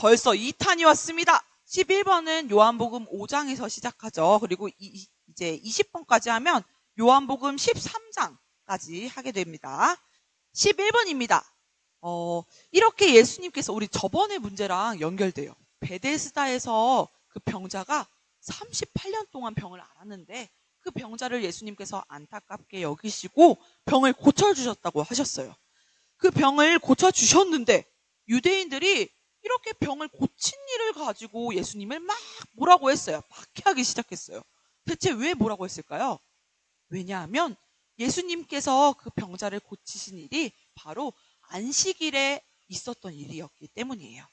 벌써 2탄이 왔습니다. 11번은 요한복음 5장에서 시작하죠. 그리고 이제 20번까지 하면 요한복음 13장까지 하게 됩니다. 11번입니다. 이렇게 예수님께서 우리 저번의 문제랑 연결돼요. 베데스다에서 그 병자가 38년 동안 병을 앓았는데 그 병자를 예수님께서 안타깝게 여기시고 병을 고쳐주셨다고 하셨어요. 그 병을 고쳐주셨는데 유대인들이 이렇게 병을 고친 일을 가지고 예수님을 막 뭐라고 했어요. 박해하기 시작했어요. 대체 왜 뭐라고 했을까요? 왜냐하면 예수님께서 그 병자를 고치신 일이 바로 안식일에 있었던 일이었기 때문이에요.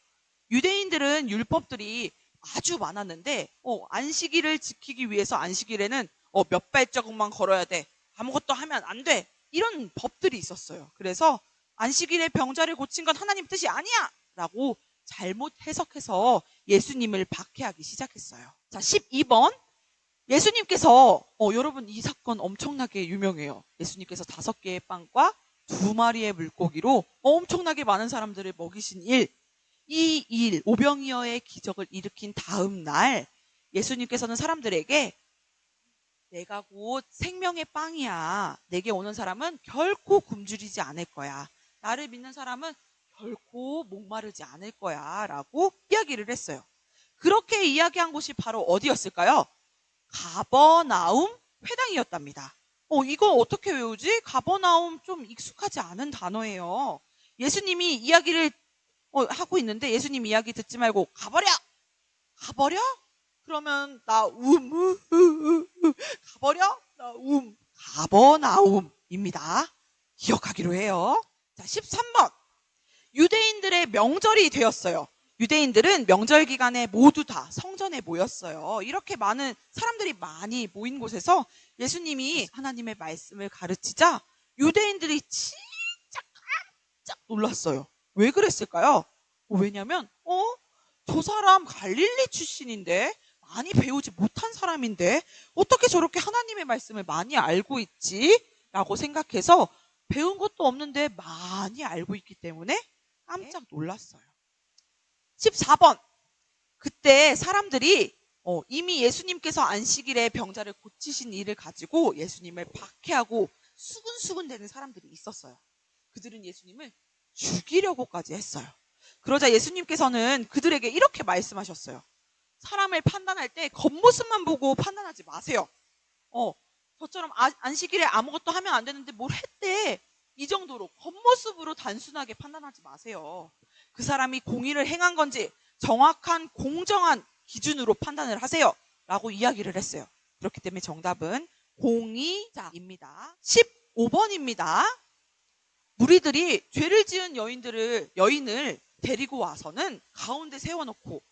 유대인들은 율법들이 아주 많았는데 안식일을 지키기 위해서 안식일에는 몇 발자국만 걸어야 돼. 아무것도 하면 안 돼. 이런 법들이 있었어요. 그래서 안식일에 병자를 고친 건 하나님 뜻이 아니야! 라고 잘못 해석해서 예수님을 박해하기 시작했어요. 자, 12번. 예수님께서 여러분 이 사건 엄청나게 유명해요. 예수님께서 5개의 빵과 2마리의 물고기로 엄청나게 많은 사람들을 먹이신 일. 이 일, 오병이어의 기적을 일으킨 다음 날 예수님께서는 사람들에게 내가 곧 생명의 빵이야. 내게 오는 사람은 결코 굶주리지 않을 거야. 나를 믿는 사람은 결코 목마르지 않을 거야. 라고 이야기를 했어요. 그렇게 이야기한 곳이 바로 어디였을까요? 가버나움 회당이었답니다. 이거 어떻게 외우지? 가버나움 좀 익숙하지 않은 단어예요. 예수님이 이야기를 하고 있는데 예수님 이야기 듣지 말고 가버려! 가버려? 그러면 나 가버려? 나 가버나움입니다. 기억하기로 해요. 자, 13번. 유대인들의 명절이 되었어요. 유대인들은 명절 기간에 모두 다 성전에 모였어요. 이렇게 많은 사람들이 많이 모인 곳에서 예수님이 하나님의 말씀을 가르치자 유대인들이 진짜 깜짝 놀랐어요. 왜 그랬을까요? 왜냐면 저 사람 갈릴리 출신인데 많이 배우지 못한 사람인데 어떻게 저렇게 하나님의 말씀을 많이 알고 있지? 라고 생각해서 배운 것도 없는데 많이 알고 있기 때문에 깜짝 놀랐어요. 14번. 그때 사람들이 이미 예수님께서 안식일에 병자를 고치신 일을 가지고 예수님을 박해하고 수군수군 대는 사람들이 있었어요. 그들은 예수님을 죽이려고까지 했어요. 그러자 예수님께서는 그들에게 이렇게 말씀하셨어요. 사람을 판단할 때 겉모습만 보고 판단하지 마세요. 저처럼 안식일에 아무것도 하면 안 되는데 뭘 했대. 이 정도로 겉모습으로 단순하게 판단하지 마세요. 그 사람이 공의를 행한 건지 정확한 공정한 기준으로 판단을 하세요. 라고 이야기를 했어요. 그렇기 때문에 정답은 공의자입니다. 15번입니다. 무리들이 죄를 지은 여인을 데리고 와서는 가운데 세워놓고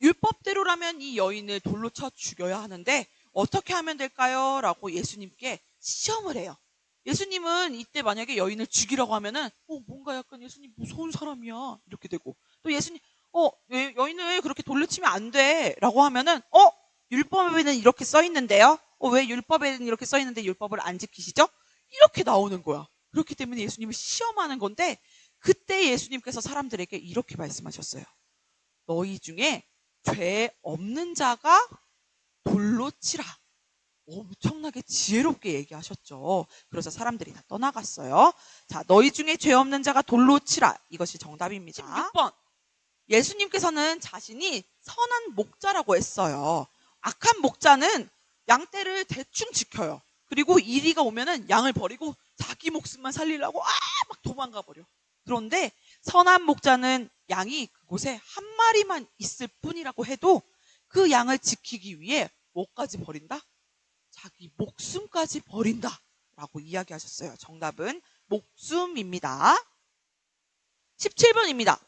율법대로라면 이 여인을 돌로 쳐 죽여야 하는데 어떻게 하면 될까요? 라고 예수님께 시험을 해요. 예수님은 이때 만약에 여인을 죽이라고 하면은 뭔가 약간 예수님 무서운 사람이야 이렇게 되고, 또 예수님 여인을 그렇게 돌로 치면 안 돼 라고 하면은 율법에는 이렇게 써 있는데요. 왜 율법에는 이렇게 써 있는데 율법을 안 지키시죠? 이렇게 나오는 거야. 그렇기 때문에 예수님을 시험하는 건데, 그때 예수님께서 사람들에게 이렇게 말씀하셨어요. 너희 중에 죄 없는 자가 돌로 치라. 엄청나게 지혜롭게 얘기하셨죠. 그래서 사람들이 다 떠나갔어요. 자, 너희 중에 죄 없는 자가 돌로 치라. 이것이 정답입니다. 16번. 예수님께서는 자신이 선한 목자라고 했어요. 악한 목자는 양떼를 대충 지켜요. 그리고 이리가 오면은 양을 버리고 자기 목숨만 살리려고 막 도망가 버려. 그런데 선한 목자는 양이 그곳에 한 마리만 있을 뿐이라고 해도 그 양을 지키기 위해 뭐까지 버린다? 자기 목숨까지 버린다 라고 이야기하셨어요. 정답은 목숨입니다. 17번입니다.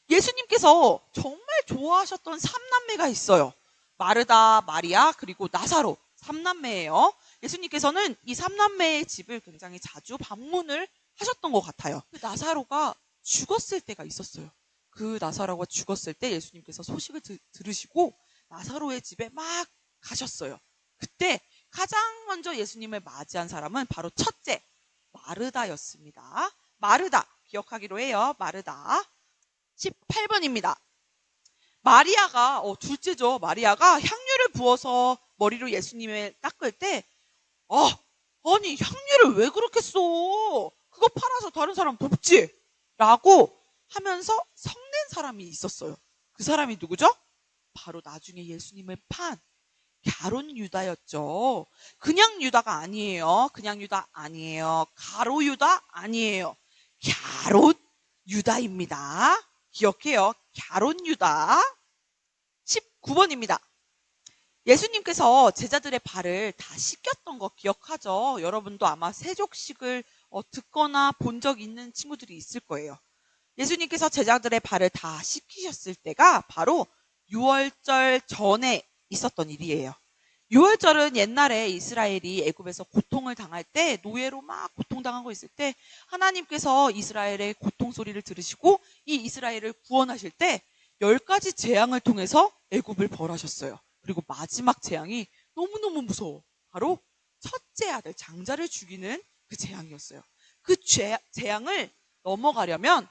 예수님께서 정말 좋아하셨던 3남매가 있어요. 마르다, 마리아, 그리고 나사로. 3남매예요. 예수님께서는 이 3남매의 집을 굉장히 자주 방문을 하셨던 것 같아요. 그 나사로가 죽었을 때가 있었어요. 그 나사로가 죽었을 때 예수님께서 소식을 들으시고 나사로의 집에 막 가셨어요. 그때 가장 먼저 예수님을 맞이한 사람은 바로 첫째 마르다였습니다. 마르다 기억하기로 해요. 마르다. 18번입니다. 마리아가 둘째죠. 마리아가 향유를 부어서 머리로 예수님을 닦을 때 아니 향유를 왜 그렇게 써? 그거 팔아서 다른 사람 돕지? 라고 하면서 성낸 사람이 있었어요. 그 사람이 누구죠? 바로 나중에 예수님을 판 갸론 유다였죠. 그냥 유다가 아니에요. 그냥 유다 아니에요. 가로 유다 아니에요. 갸론 유다입니다. 기억해요. 갸론 유다. 19번입니다. 예수님께서 제자들의 발을 다 씻겼던 거 기억하죠? 여러분도 아마 세족식을 듣거나 본 적 있는 친구들이 있을 거예요. 예수님께서 제자들의 발을 다 씻기셨을 때가 바로 유월절 전에 있었던 일이에요. 유월절은 옛날에 이스라엘이 애굽에서 고통을 당할 때, 노예로 막 고통당하고 있을 때 하나님께서 이스라엘의 고통 소리를 들으시고 이 이스라엘을 구원하실 때 10가지 재앙을 통해서 애굽을 벌하셨어요. 그리고 마지막 재앙이 너무너무 무서워. 바로 첫째 아들 장자를 죽이는 그 재앙이었어요. 그 재앙을 넘어가려면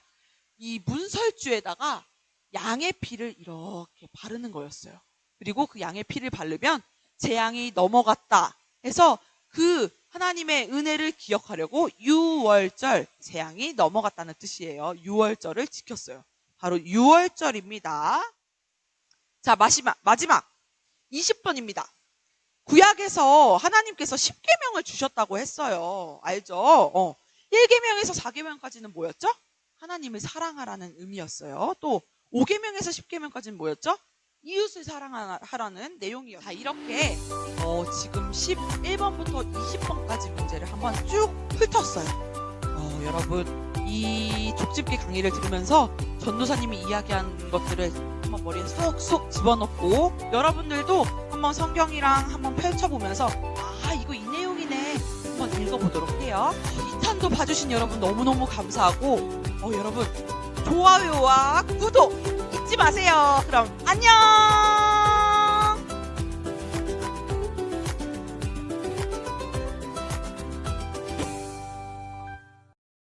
이 문설주에다가 양의 피를 이렇게 바르는 거였어요. 그리고 그 양의 피를 바르면 재앙이 넘어갔다 해서 그 하나님의 은혜를 기억하려고 유월절, 재앙이 넘어갔다는 뜻이에요. 유월절을 지켰어요. 바로 유월절입니다. 자, 마지막 20번입니다. 구약에서 하나님께서 10계명을 주셨다고 했어요. 알죠? 1계명에서 4계명까지는 뭐였죠? 하나님을 사랑하라는 의미였어요. 또 5계명에서 10계명까지는 뭐였죠? 이웃을 사랑하라는 내용이었어요. 자, 이렇게 지금 11번부터 20번까지 문제를 한번 쭉 훑었어요. 여러분, 이 족집기 강의를 들으면서 전도사님이 이야기한 것들을 한번 머리에 쏙쏙 집어넣고 여러분들도 한번 성경이랑 한번 펼쳐보면서 이거 이 내용이네 한번 읽어보도록 해요. 2탄도 봐주신 여러분 너무너무 감사하고 여러분 좋아요와 구독 잊지 마세요. 그럼 안녕.